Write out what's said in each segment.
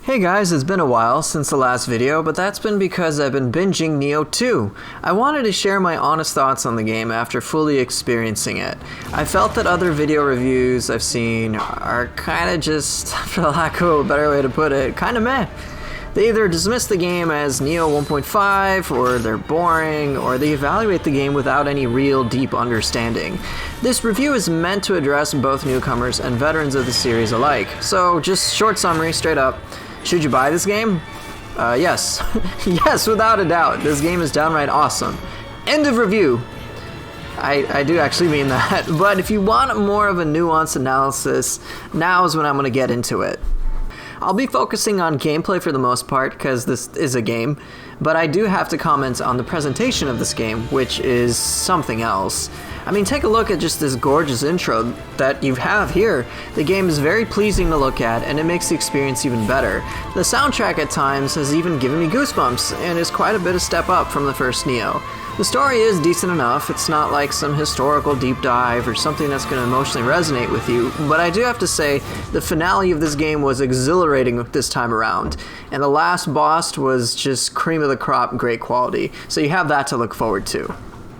Hey guys, it's been a while since the last video, but that's been because I've been binging Nioh 2. I wanted to share my honest thoughts on the game after fully experiencing it. I felt that other video reviews I've seen are kinda just, for lack of a better way to put it, kinda meh. They either dismiss the game as Nioh 1.5, or they're boring, or they evaluate the game without any real deep understanding. This review is meant to address both newcomers and veterans of the series alike, so just short summary, straight up. Should you buy this game? Yes. Yes, without a doubt. This game is downright awesome. End of review. I do actually mean that. But if you want more of a nuanced analysis, now is when I'm going to get into it. I'll be focusing on gameplay for the most part, because this is a game, but I do have to comment on the presentation of this game, which is something else. I mean, take a look at just this gorgeous intro that you have here. The game is very pleasing to look at, and it makes the experience even better. The soundtrack at times has even given me goosebumps, and is quite a bit of step up from the first Nioh. The story is decent enough. It's not like some historical deep dive or something that's going to emotionally resonate with you, but I do have to say the finale of this game was exhilarating this time around, and the last boss was just cream of the crop great quality, so you have that to look forward to.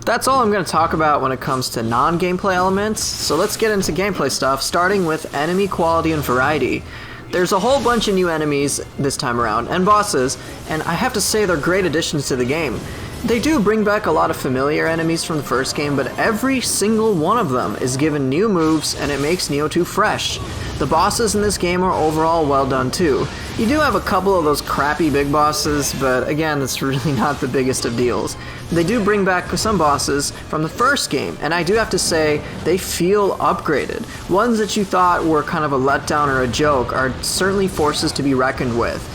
That's all I'm going to talk about when it comes to non-gameplay elements, so let's get into gameplay stuff, starting with enemy quality and variety. There's a whole bunch of new enemies this time around, and bosses, and I have to say they're great additions to the game. They do bring back a lot of familiar enemies from the first game, but every single one of them is given new moves, and it makes Nioh 2 fresh. The bosses in this game are overall well done too. You do have a couple of those crappy big bosses, but again, that's really not the biggest of deals. They do bring back some bosses from the first game, and I do have to say, they feel upgraded. Ones that you thought were kind of a letdown or a joke are certainly forces to be reckoned with.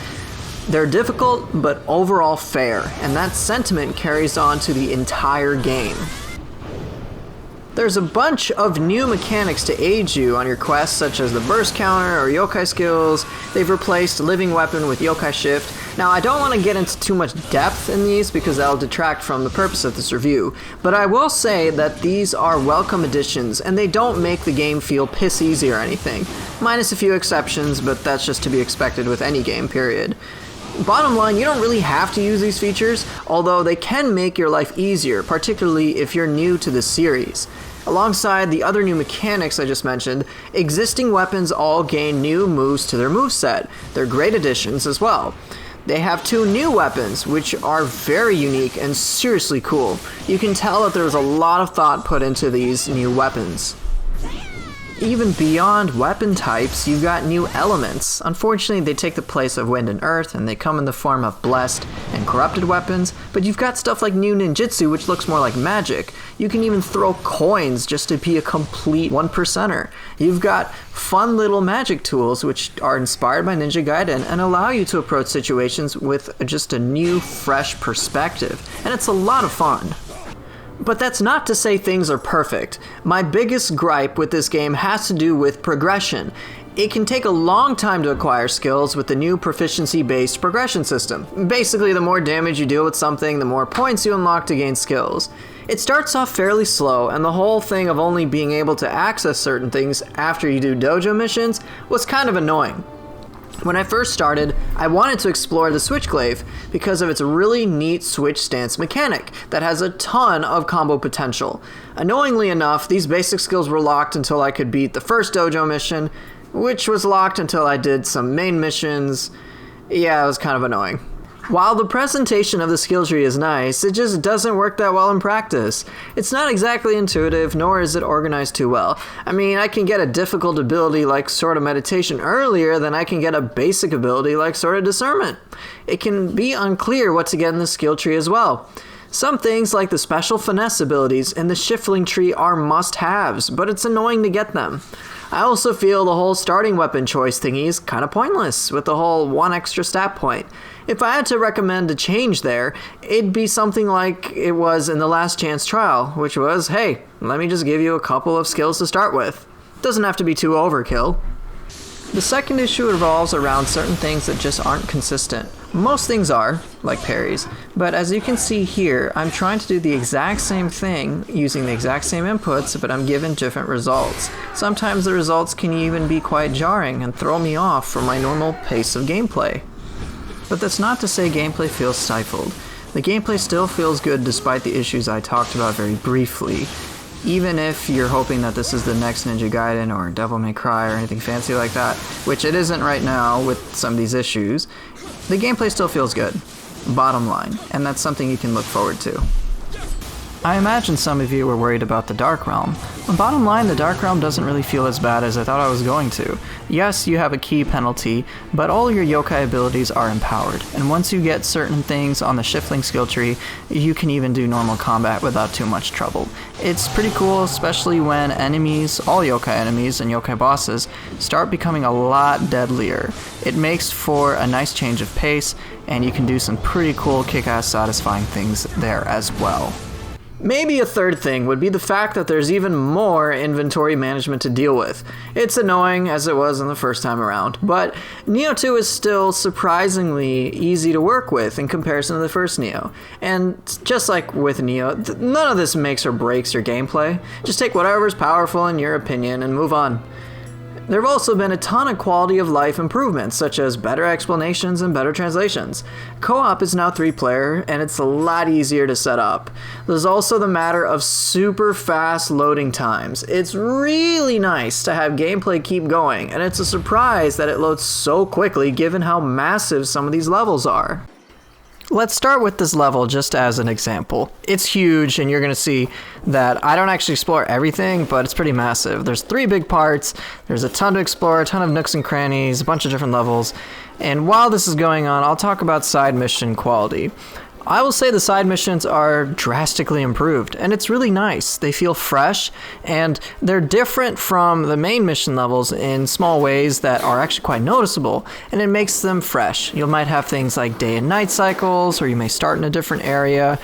They're difficult, but overall fair, and that sentiment carries on to the entire game. There's a bunch of new mechanics to aid you on your quests, such as the burst counter or yokai skills. They've replaced living weapon with yokai shift. Now, I don't want to get into too much depth in these because that'll detract from the purpose of this review, but I will say that these are welcome additions, and they don't make the game feel piss easy or anything. Minus a few exceptions, but that's just to be expected with any game, period. Bottom line, you don't really have to use these features, although they can make your life easier, particularly if you're new to this series. Alongside the other new mechanics I just mentioned, existing weapons all gain new moves to their moveset. They're great additions as well. They have two new weapons, which are very unique and seriously cool. You can tell that there's a lot of thought put into these new weapons. Even beyond weapon types, you've got new elements. Unfortunately, they take the place of wind and earth, and they come in the form of blessed and corrupted weapons, but you've got stuff like new ninjutsu, which looks more like magic. You can even throw coins just to be a complete one-percenter. You've got fun little magic tools, which are inspired by Ninja Gaiden and allow you to approach situations with just a new, fresh perspective, and it's a lot of fun. But that's not to say things are perfect. My biggest gripe with this game has to do with progression. It can take a long time to acquire skills with the new proficiency-based progression system. Basically, the more damage you deal with something, the more points you unlock to gain skills. It starts off fairly slow, and the whole thing of only being able to access certain things after you do dojo missions was kind of annoying. When I first started, I wanted to explore the switch glaive because of its really neat switch stance mechanic that has a ton of combo potential. Annoyingly enough, these basic skills were locked until I could beat the first dojo mission, which was locked until I did some main missions. Yeah, it was kind of annoying. While the presentation of the skill tree is nice, it just doesn't work that well in practice. It's not exactly intuitive, nor is it organized too well. I mean, I can get a difficult ability like Sword of Meditation earlier than I can get a basic ability like Sword of Discernment. It can be unclear what to get in the skill tree as well. Some things like the special finesse abilities and the shifting tree are must-haves, but it's annoying to get them. I also feel the whole starting weapon choice thingy is kind of pointless, with the whole one extra stat point. If I had to recommend a change there, it'd be something like it was in the Last Chance trial, which was, hey, let me just give you a couple of skills to start with. Doesn't have to be too overkill. The second issue revolves around certain things that just aren't consistent. Most things are, like parries, but as you can see here, I'm trying to do the exact same thing using the exact same inputs, but I'm given different results. Sometimes the results can even be quite jarring and throw me off from my normal pace of gameplay. But that's not to say gameplay feels stifled. The gameplay still feels good despite the issues I talked about very briefly. Even if you're hoping that this is the next Ninja Gaiden or Devil May Cry or anything fancy like that, which it isn't right now with some of these issues, the gameplay still feels good, bottom line, and that's something you can look forward to. I imagine some of you were worried about the Dark Realm. But bottom line, the Dark Realm doesn't really feel as bad as I thought I was going to. Yes, you have a key penalty, but all your yokai abilities are empowered, and once you get certain things on the Shiftling skill tree, you can even do normal combat without too much trouble. It's pretty cool, especially when enemies, all yokai enemies and yokai bosses, start becoming a lot deadlier. It makes for a nice change of pace, and you can do some pretty cool kick-ass satisfying things there as well. Maybe a third thing would be the fact that there's even more inventory management to deal with. It's annoying as it was in the first time around, but Nioh 2 is still surprisingly easy to work with in comparison to the first Nioh. And just like with Nioh, none of this makes or breaks your gameplay. Just take whatever's powerful in your opinion and move on. There have also been a ton of quality of life improvements, such as better explanations and better translations. Co-op is now 3-player, and it's a lot easier to set up. There's also the matter of super fast loading times. It's really nice to have gameplay keep going, and it's a surprise that it loads so quickly given how massive some of these levels are. Let's start with this level just as an example. It's huge, and you're going to see that I don't actually explore everything, but it's pretty massive. There's 3 big parts, there's a ton to explore, a ton of nooks and crannies, a bunch of different levels, and while this is going on, I'll talk about side mission quality. I will say the side missions are drastically improved, and it's really nice. They feel fresh, and they're different from the main mission levels in small ways that are actually quite noticeable, and it makes them fresh. You might have things like day and night cycles, or you may start in a different area,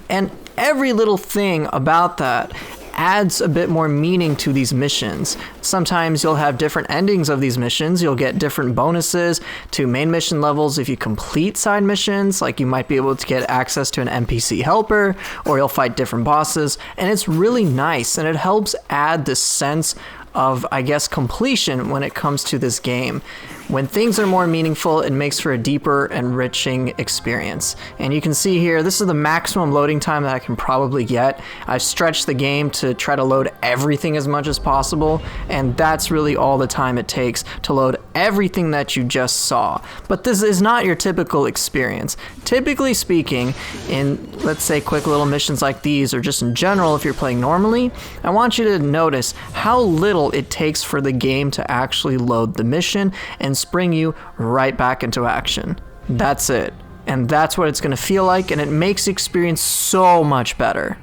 and every little thing about that adds a bit more meaning to these missions. Sometimes you'll have different endings of these missions. You'll get different bonuses to main mission levels if you complete side missions, like you might be able to get access to an NPC helper, or you'll fight different bosses, and it's really nice, and it helps add this sense of, I guess, completion when it comes to this game. When things are more meaningful, it makes for a deeper, enriching experience. And you can see here, this is the maximum loading time that I can probably get. I've stretched the game to try to load everything as much as possible, and that's really all the time it takes to load everything that you just saw. But this is not your typical experience. Typically speaking, in, let's say, quick little missions like these, or just in general if you're playing normally, I want you to notice how little it takes for the game to actually load the mission and spring you right back into action. That's it. And that's what it's going to feel like, and it makes the experience so much better.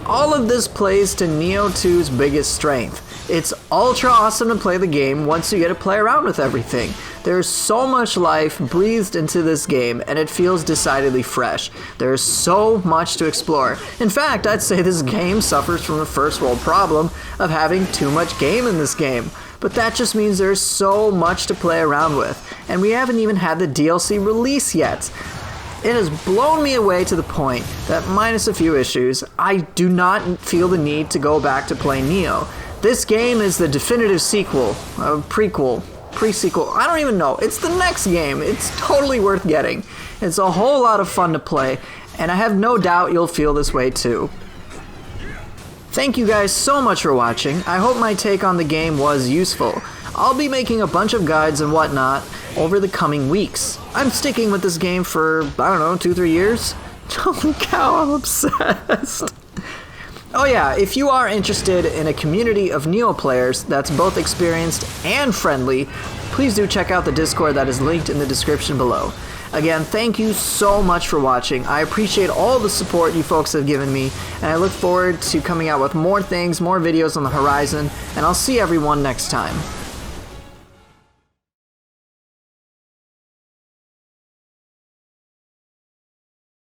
All of this plays to Nioh 2's biggest strength. It's ultra awesome to play the game once you get to play around with everything. There's so much life breathed into this game, and it feels decidedly fresh. There's so much to explore. In fact, I'd say this game suffers from the first world problem of having too much game in this game. But that just means there's so much to play around with, and we haven't even had the DLC release yet. It has blown me away to the point that, minus a few issues, I do not feel the need to go back to play Nioh. This game is the definitive sequel, pre-sequel, I don't even know. It's the next game. It's totally worth getting. It's a whole lot of fun to play, and I have no doubt you'll feel this way too. Thank you guys so much for watching. I hope my take on the game was useful. I'll be making a bunch of guides and whatnot over the coming weeks. I'm sticking with this game for, I don't know, 2-3 years? Holy cow, I'm obsessed. Oh yeah, if you are interested in a community of Nioh players that's both experienced and friendly, please do check out the Discord that is linked in the description below. Again, thank you so much for watching. I appreciate all the support you folks have given me, and I look forward to coming out with more things, more videos on the horizon, and I'll see everyone next time.